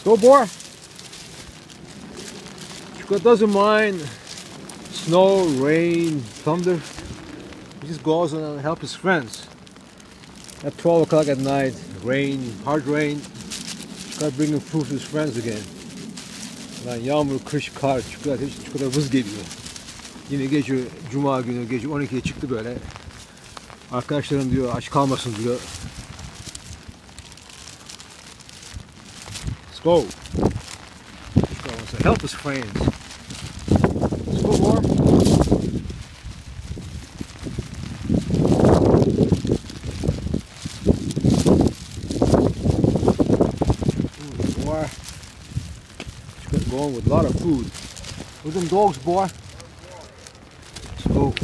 Go, boy. Cukulat doesn't mind snow, rain, thunder. He just goes and helps his friends. At 12 o'clock at night, rain, hard rain. Cukulat bringing food to his friends again. Lan yağmur, kış, kar, Cukulat vız geliyor. Yine gece, cuma günü gece 12'ye çıktı böyle. Arkadaşlarım diyor aç kalmasın diyor. Let's go. Cukulat wants to help his friends. Let's go, boy. Boy. Cukulat going with a lot of food. Look at them dogs, boy. Let's go.